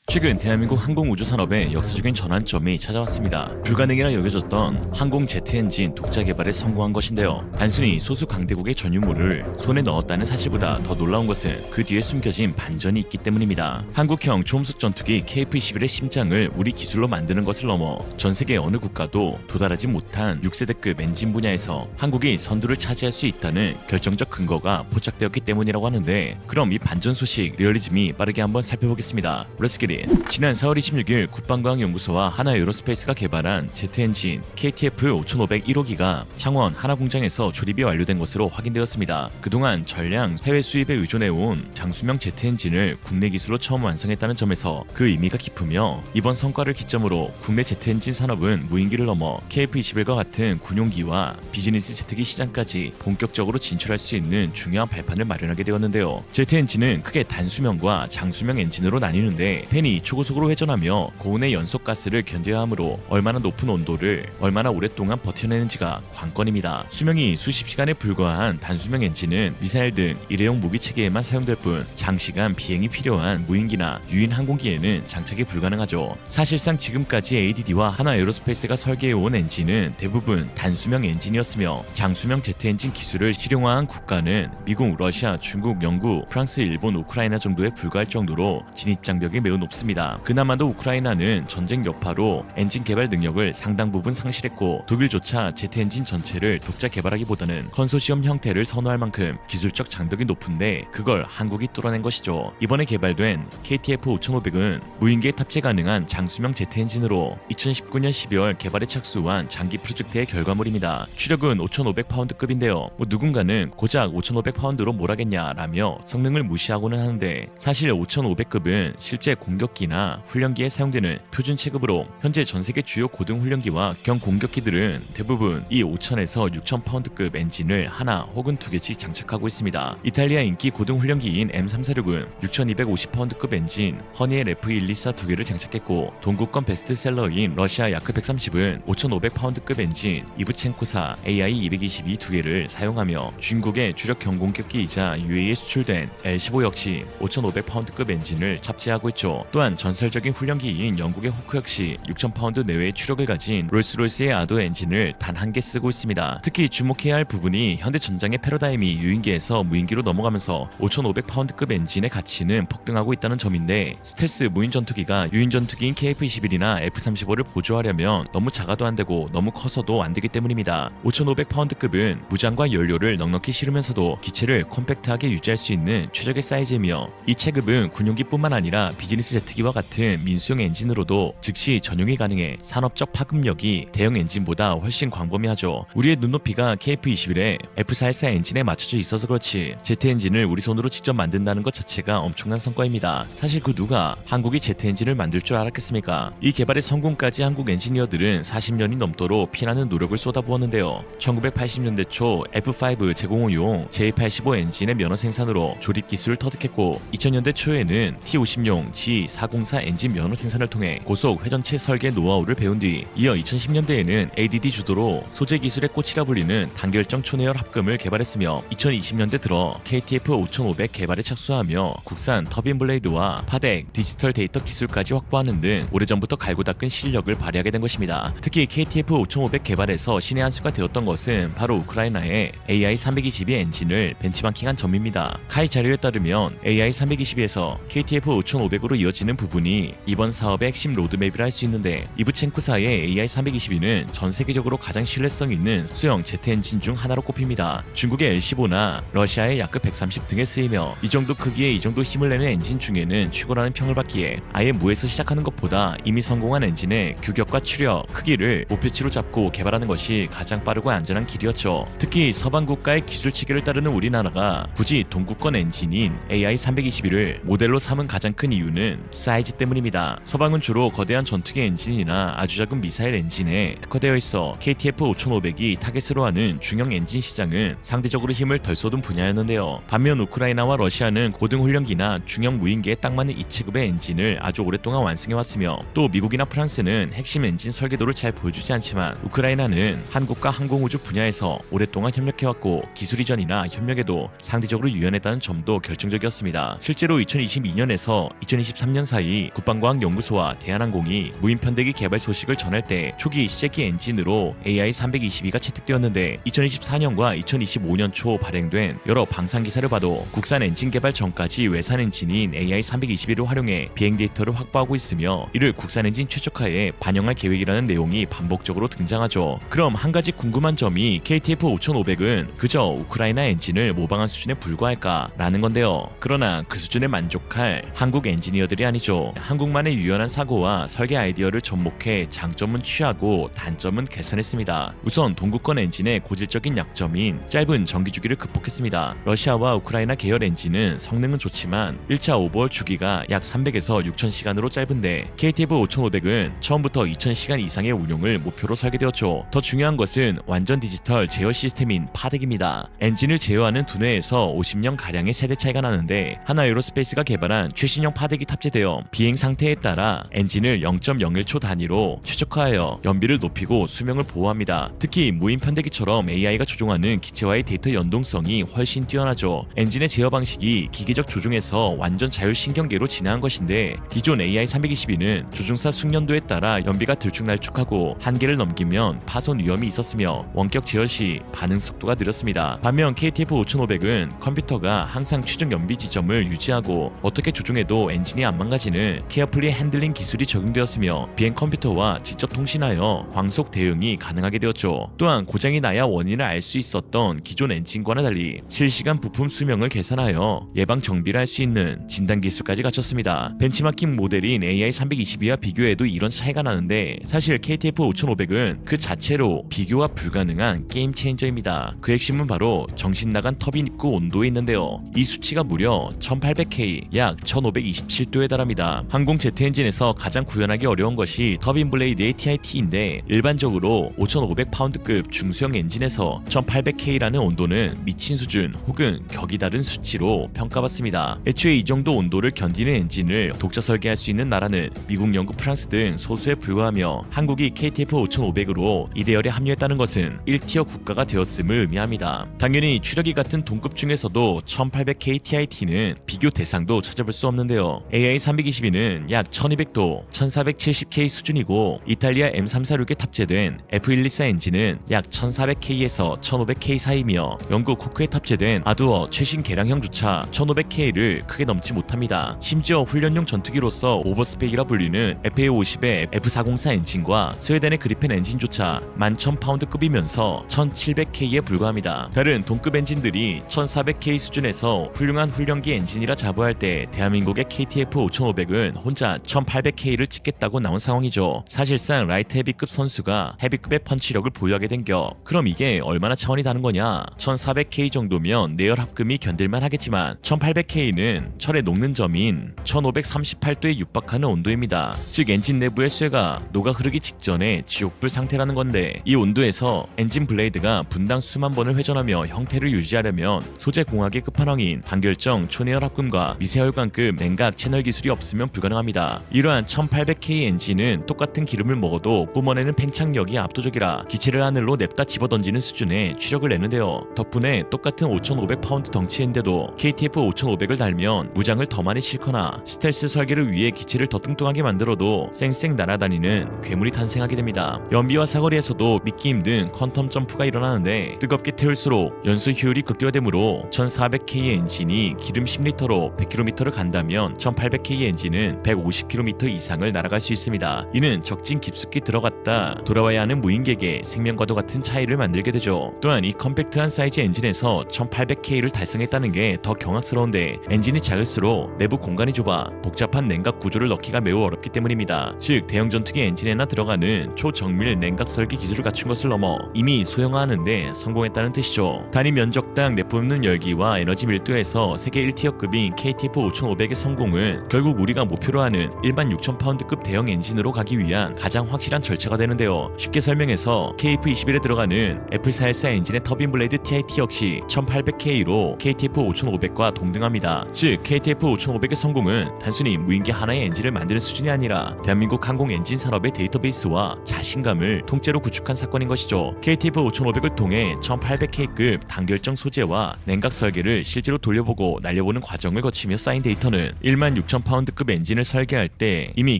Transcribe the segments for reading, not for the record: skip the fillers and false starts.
최근 대한민국 항공우주산업의 역사적인 전환점이 찾아왔습니다. 불가능이라 여겨졌던 항공 제트 엔진 독자 개발에 성공한 것인데요. 단순히 소수 강대국의 전유물을 손에 넣었다는 사실보다 더 놀라운 것은 그 뒤에 숨겨진 반전이 있기 때문입니다. 한국형 초음속 전투기 KF-21의 심장을 우리 기술로 만드는 것을 넘어 전 세계 어느 국가도 도달하지 못한 6세대급 엔진 분야에서 한국이 선두를 차지할 수 있다는 결정적 근거가 포착되었기 때문이라고 하는데, 그럼 이 반전 소식 리얼리즘이 빠르게 한번 살펴보겠습니다. Let's get it. 지난 4월 26일 국방과학연구소와 하나에어로스페이스가 개발한 제트 엔진 KTF-5500 1호기가 창원 하나공장에서 조립이 완료된 것으로 확인되었습니다. 그동안 전량 해외 수입에 의존해온 장수명 제트 엔진을 국내 기술로 처음 완성했다는 점에서 그 의미가 깊으며, 이번 성과를 기점으로 국내 제트 엔진 산업은 무인기를 넘어 KF-21과 같은 군용기와 비즈니스 제트기 시장까지 본격적으로 진출할 수 있는 중요한 발판을 마련하게 되었는데요. 제트 엔진은 크게 단수명과 장수명 엔진으로 나뉘는데, 팬이 초고속으로 회전하며 고온의 연소가스를 견뎌야 하므로 얼마나 높은 온도를 얼마나 오랫동안 버텨내는지가 관건입니다. 수명이 수십 시간에 불과한 단수명 엔진은 미사일 등 일회용 무기 체계에만 사용될 뿐 장시간 비행이 필요한 무인기나 유인 항공기에는 장착이 불가능하죠. 사실상 지금까지 ADD와 하나에어로스페이스가 설계해온 엔진은 대부분 단수명 엔진이었으며, 장수명 제트 엔진 기술을 실용화한 국가는 미국, 러시아, 중국, 영국, 프랑스, 일본, 우크라이나 정도에 불과할 정도로 진입 장벽이 매우 높습니다. 그나마도 우크라이나는 전쟁 여파로 엔진 개발 능력을 상당 부분 상실했고, 독일조차 제트 엔진 전체를 독자 개발하기보다는 컨소시엄 형태를 선호할 만큼 기술적 장벽이 높은데, 그걸 한국이 뚫어낸 것이죠. 이번에 개발된 KTF-5500은 무인기에 탑재 가능한 장수명 제트 엔진으로 2019년 12월 개발에 착수한 장기 프로젝트의 결과물입니다. 추력은 5,500파운드급인데요. 누군가는 고작 5,500파운드로 뭘 하겠냐라며 성능을 무시하고는 하는데, 사실 5,500급은 실제 공격기나 훈련기에 사용되는 표준 체급으로 현재 전세계 주요 고등 훈련기와 경공격기들은 대부분 이 5,000에서 6,000파운드급 엔진을 하나 혹은 두 개씩 장착하고 있습니다. 이탈리아 인기 고등 훈련기인 M346은 6,250파운드급 엔진 허니엘 F124 두 개를 장착했고, 동구권 베스트셀러인 러시아 야크 130은 5,500파운드급 엔진 이브첸코사 AI222 두 개를 사용하며, 중국의 주력 경공격기이자 UAE에 수출된 L15 역시 5,500파운드급 엔진을 탑재하고 있죠. 또한 전설적인 훈련기인 영국의 호크 역시 6,000파운드 내외의 추력을 가진 롤스로이스의 아도 엔진을 단 한 개 쓰고 있습니다. 특히 주목해야 할 부분이 현대전장의 패러다임이 유인기에서 무인기로 넘어가면서 5,500파운드급 엔진의 가치는 폭등하고 있다는 점인데, 스텔스 무인 전투기가 유인 전투기인 KF-21이나 F-35를 보조하려면 너무 작아도 안되고 너무 커서도 안되기 때문입니다. 5,500파운드급은 무장과 연료를 넉넉히 실으면서도 기체를 컴팩트하게 유지할 수 있는 최적의 사이즈이며, 이 체급은 군용기뿐만 아니라 비즈니스 제트기와 같은 민수용 엔진으로도 즉시 전용이 가능해 산업적 파급력이 대형 엔진보다 훨씬 광범위하죠. 우리의 눈높이가 KF-21에 F414 엔진에 맞춰져 있어서 그렇지 제트 엔진을 우리 손으로 직접 만든다는 것 자체가 엄청난 성과입니다. 사실 그 누가 한국이 제트 엔진을 만들 줄 알았겠습니까? 이 개발의 성공까지 한국 엔지니어들은 40년이 넘도록 피나는 노력을 쏟아부었는데요. 1980년대 초 F5 제공호용 J85 엔진의 면허 생산으로 조립 기술을 터득했고, 2000년대 초에는 T50용 G404 엔진 면허 생산을 통해 고속 회전체 설계 노하우를 배운 뒤, 이어 2010년대에는 ADD 주도로 소재 기술의 꽃이라 불리는 단결정 초내열 합금을 개발했으며, 2020년대 들어 KTF-5500 개발에 착수하며 국산 터빈 블레이드와 파덱, 디지털 데이터 기술까지 확보하는 등 오래전부터 갈고 닦은 실력을 발휘하게 된 것입니다. 특히 KTF-5500 개발에서 신의 한 수가 되었던 것은 바로 우크라이나의 AI322 엔진을 벤치마킹한 점입니다. 카이 자료에 따르면 AI322에서 KTF-5500으로 이어지는 부분이 이번 사업의 핵심 로드맵이라 할 수 있는데, 이브첸코사의 AI322는 전 세계적으로 가장 신뢰성 있는 수영 제트 엔진 중 하나로 꼽힙니다. 중국의 L15나 러시아의 야크 130 등에 쓰이며, 이 정도 크기에 이 정도 힘을 내는 엔진 중에는 최고라는 평을 받기에 아예 무에서 시작하는 것보다 이미 성공한 엔진의 규격과 추력, 크기를 목표치로 잡고 개발하는 것이 가장 빠르고 안전한 길이었죠. 특히 서방 국가의 기술 체계를 따르는 우리나라가 굳이 동구권 엔진인 AI321을 모델로 삼은 가장 큰 이유는 사이즈 때문입니다. 서방은 주로 거대한 전투기 엔진이나 아주 작은 미사일 엔진에 특화되어 있어 KTF-5500이 타겟으로 하는 중형 엔진 시장은 상대적으로 힘을 덜 쏟은 분야였는데요. 반면 우크라이나와 러시아는 고등 훈련기나 중형 무인기에 딱 맞는 이 체급의 엔진을 아주 오랫동안 완성해왔으며, 또 미국이나 프랑스는 핵심 엔진 설계도를 잘 보여주지 않지만 우크라이나는 한국과 항공우주 분야에서 오랫동안 협력해왔고 기술 이전이나 협력에도 상대적으로 유연했다는 점도 결정적이었습니다. 실제로 2022년에서 2023년 3년 사이 국방과학연구소와 대한항공이 무인 편대기 개발 소식을 전할 때 초기 시제기 엔진으로 AI-322가 채택되었는데 2024년과 2025년 초 발행된 여러 방산 기사를 봐도 국산 엔진 개발 전까지 외산 엔진인 AI-322를 활용해 비행 데이터를 확보하고 있으며 이를 국산 엔진 최적화에 반영할 계획이라는 내용이 반복적으로 등장하죠. 그럼 한 가지 궁금한 점이 KTF-5500은 그저 우크라이나 엔진을 모방한 수준에 불과할까라는 건데요. 그러나 그 수준에 만족할 한국 엔지니어들이 아니죠. 한국만의 유연한 사고와 설계 아이디어를 접목해 장점은 취하고 단점은 개선했습니다. 우선 동구권 엔진의 고질적인 약점인 짧은 전기 주기를 극복했습니다. 러시아와 우크라이나 계열 엔진은 성능은 좋지만 1차 오버홀 주기가 약 300에서 6000시간으로 짧은데 KTF-5500은 처음부터 2000시간 이상의 운용을 목표로 설계되었죠. 더 중요한 것은 완전 디지털 제어 시스템인 파덱입니다. 엔진을 제어하는 두뇌에서 50년가량의 세대 차이가 나는데 하나 에어로스페이스가 개발한 최신형 파덱이 탑재되어 비행 상태에 따라 엔진을 0.01초 단위로 최적화하여 연비를 높이고 수명을 보호합니다. 특히 무인 편대기처럼 AI가 조종하는 기체와의 데이터 연동성이 훨씬 뛰어나죠. 엔진의 제어 방식이 기계적 조종에서 완전 자율신경계로 진화한 것인데 기존 AI-322는 조종사 숙련도에 따라 연비가 들쭉날쭉하고 한계를 넘기면 파손 위험이 있었으며 원격 제어 시 반응 속도가 느렸습니다. 반면 KTF-5500은 컴퓨터가 항상 최종 연비 지점을 유지하고 어떻게 조종해도 엔진이 안 망가지는 케어플리 핸들링 기술이 적용되었으며 비행 컴퓨터와 직접 통신하여 광속 대응이 가능하게 되었죠. 또한 고장이 나야 원인을 알 수 있었던 기존 엔진과는 달리 실시간 부품 수명을 계산하여 예방 정비를 할 수 있는 진단 기술까지 갖췄습니다. 벤치마킹 모델인 AI-322와 비교해도 이런 차이가 나는데 사실 KTF-5500은 그 자체로 비교가 불가능한 게임 체인저입니다. 그 핵심은 바로 정신 나간 터빈 입구 온도에 있는데요. 이 수치가 무려 1800K, 약 1527도에 달합니다. 항공 제트 엔진에서 가장 구현하기 어려운 것이 터빈 블레이드의 TIT인데 일반적으로 5500파운드급 중소형 엔진에서 1800K라는 온도는 미친 수준 혹은 격이 다른 수치로 평가받습니다. 애초에 이 정도 온도를 견디는 엔진을 독자 설계할 수 있는 나라는 미국, 영국, 프랑스 등 소수에 불과하며 한국이 KTF-5500으로 이 대열에 합류했다는 것은 1티어 국가가 되었음을 의미합니다. 당연히 추력이 같은 동급 중에서도 1800K TIT는 비교 대상도 찾아볼 수 없는데요. AI-322는 약 1200도, 1470K 수준이고 이탈리아 M346에 탑재된 F114 엔진은 약 1400K에서 1500K 사이며 영국 호크에 탑재된 아두어 최신 개량형조차 1500K를 크게 넘지 못합니다. 심지어 훈련용 전투기로서 오버스펙이라 불리는 FA-50의 F404 엔진과 스웨덴의 그리펜 엔진조차 11,000파운드급이면서 1700K에 불과합니다. 다른 동급 엔진들이 1400K 수준에서 훌륭한 훈련기 엔진이라 자부할 때 대한민국의 KTF-5500은 혼자 1800K를 찍겠다고 나온 상황이죠. 사실상 라이트 헤비급 선수가 헤비급의 펀치력을 보유하게 된 격. 그럼 이게 얼마나 차원이 다른 거냐? 1400K 정도면 내열 합금이 견딜만 하겠지만 1800K는 철에 녹는 점인 1538도에 육박하는 온도입니다. 즉 엔진 내부의 쇠가 녹아 흐르기 직전에 지옥불 상태라는 건데 이 온도에서 엔진 블레이드가 분당 수만 번을 회전하며 형태를 유지하려면 소재 공학의 끝판왕인 단결정 초내열 합금과 미세혈관급 냉각 채널 기술이 없으면 불가능합니다. 이러한 1800K 엔진은 똑같은 기름을 먹어도 뿜어내는 팽창력이 압도적이라 기체를 하늘로 냅다 집어던지는 수준의 추력을 내는데요. 덕분에 똑같은 5500파운드 덩치인데도 KTF-5500을 달면 무장을 더 많이 싣거나 스텔스 설계를 위해 기체를 더 뚱뚱하게 만들어도 쌩쌩 날아다니는 괴물이 탄생하게 됩니다. 연비와 사거리에서도 믿기 힘든 퀀텀 점프가 일어나는데 뜨겁게 태울수록 연소 효율이 극대화되므로 1400K 엔진이 기름 10리터로 100km를 간다면 1800K 엔진은 150km 이상을 날아갈 수 있습니다. 이는 적진 깊숙이 들어갔다 돌아와야 하는 무인객의 생명과도 같은 차이를 만들게 되죠. 또한 이 컴팩트한 사이즈 엔진에서 1800K를 달성했다는 게 더 경악스러운데 엔진이 작을수록 내부 공간이 좁아 복잡한 냉각 구조를 넣기가 매우 어렵기 때문입니다. 즉 대형 전투기 엔진에나 들어가는 초정밀 냉각 설계 기술을 갖춘 것을 넘어 이미 소형화하는데 성공했다는 뜻이죠. 단위 면적당 내뿜는 열기와 에너지 밀도에서 세계 1티어급인 KTF-5500의 성공은 결국 우리가 목표로 하는 16,000파운드급 대형 엔진으로 가기 위한 가장 확실한 절차가 되는데요. 쉽게 설명해서 KF-21에 들어가는 F414 엔진의 터빈 블레이드 TIT 역시 1800K로 KTF-5500과 동등합니다. 즉 KTF-5500의 성공은 단순히 무인기 하나의 엔진을 만드는 수준이 아니라 대한민국 항공 엔진 산업의 데이터베이스와 자신감을 통째로 구축한 사건인 것이죠. KTF-5500을 통해 1800K급 단결정 소재와 냉각 설계를 실제로 돌려보고 날려보는 과정을 거치며 쌓인 데이터는 16,000 파운드급 엔진을 설계할 때 이미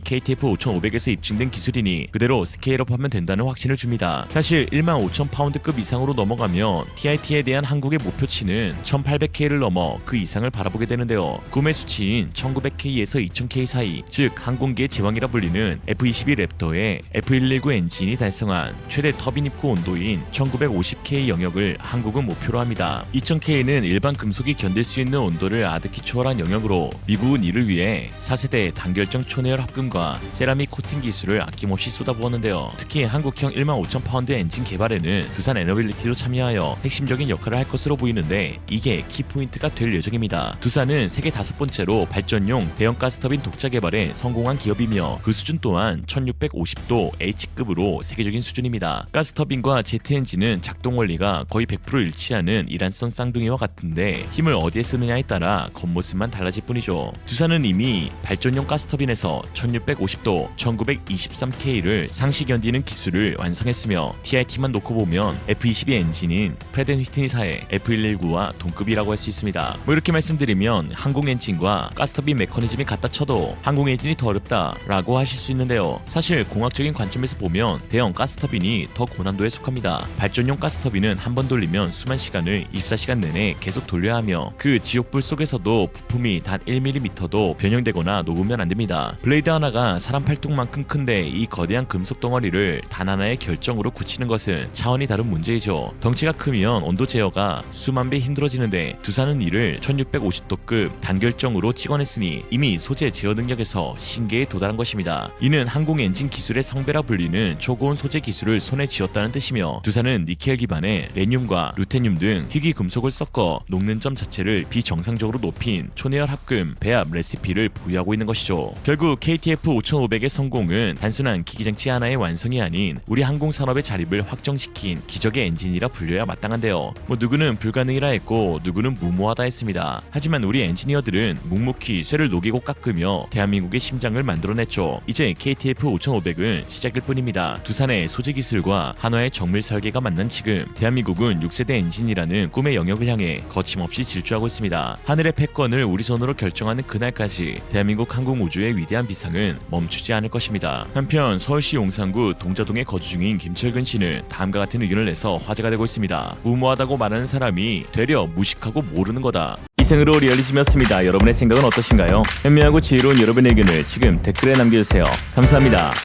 KTF 5500에서 입증된 기술이니 그대로 스케일업하면 된다는 확신을 줍니다. 사실 15,000 파운드급 이상으로 넘어가면 TIT에 대한 한국의 목표치는 1800K를 넘어 그 이상을 바라보게 되는데요. 구매 수치인 1900K에서 2000K 사이, 즉 항공기의 제왕이라 불리는 F-22 랩터의 F119 엔진이 달성한 최대 터빈 입고 온도인 1950K 영역을 한국은 목표로 합니다. 2000K는 일반 금속이 견딜 수 있는 온도를 아득히 초월한 영역으로 미국은 이를 위해 4세대 단결정 초내열 합금과 세라믹 코팅 기술을 아낌없이 쏟아부었는데요. 특히 한국형 15,000 파운드 엔진 개발에는 두산 에너빌리티도 참여하여 핵심적인 역할을 할 것으로 보이는데 이게 키포인트가 될 예정입니다. 두산은 세계 5번째로 발전용 대형 가스터빈 독자 개발에 성공한 기업이며 그 수준 또한 1650도 H급으로 세계적인 수준입니다. 가스터빈과 제트 엔진은 작동 원리가 거의 100% 일치하는 이란선 쌍둥이와 같은데 힘을 어디에 쓰느냐에 따라 겉모습만 달라질 뿐이죠. 두산은 이미 발전용 가스터빈에서 1650도 1923K를 상시 견디는 기술을 완성했으며 TIT만 놓고 보면 F-22 엔진인 프레덴휘트니사의 F119와 동급이라고 할 수 있습니다. 이렇게 말씀드리면 항공 엔진과 가스터빈 메커니즘이 같다 쳐도 항공 엔진이 더 어렵다라고 하실 수 있는데요. 사실 공학적인 관점에서 보면 대형 가스터빈이 더 고난도에 속합니다. 발전용 가스터빈은 한 번 돌리면 수만 시간을 24시간 내내 계속 돌려야 하며 그 지옥불 속에서도 부품이 단 1mm도 변형되거나 녹으면 안 됩니다. 블레이드 하나가 사람 팔뚝만큼 큰데 이 거대한 금속 덩어리를 단 하나의 결정으로 굳히는 것은 차원이 다른 문제이죠. 덩치가 크면 온도 제어가 수만 배 힘들어지는데 두산은 이를 1650도급 단결정으로 찍어냈으니 이미 소재 제어 능력에서 신기에 도달한 것입니다. 이는 항공 엔진 기술의 성배라 불리는 초고온 소재 기술을 손에 쥐었다는 뜻이며 두산은 니켈 기반의 레늄과 루테늄 등 희귀 금속을 섞어 녹는 점 자체를 비정상적으로 높인 초내열 합금 배합 레시피를 보유하고 있는 것이죠. 결국 KTF 5500의 성공은 단순한 기기장치 하나의 완성이 아닌 우리 항공 산업의 자립을 확정시킨 기적의 엔진이라 불려야 마땅한데요. 누구는 불가능이라 했고 누구는 무모하다 했습니다. 하지만 우리 엔지니어들은 묵묵히 쇠를 녹이고 깎으며 대한민국의 심장을 만들어냈죠. 이제 KTF 5500은 시작일 뿐입니다. 두산의 소재 기술과 한화의 정밀 설계가 만난 지금 대한민국은 6세대 엔진이라는 꿈의 영역을 향해 거침없이 질주하고 있습니다. 하늘의 패권을 우리 손으로 결정하는 그날까지 대한민국 항공우주의 위대한 비상은 멈추지 않을 것입니다. 한편 서울시 용산구 동자동에 거주 중인 김철근 씨는 다음과 같은 의견을 내서 화제가 되고 있습니다. 무모하다고 말하는 사람이 되려 무식하고 모르는 거다. 이생으로 리얼리즘이었습니다. 여러분의 생각은 어떠신가요? 현명하고 지혜로운 여러분의 의견을 지금 댓글에 남겨주세요. 감사합니다.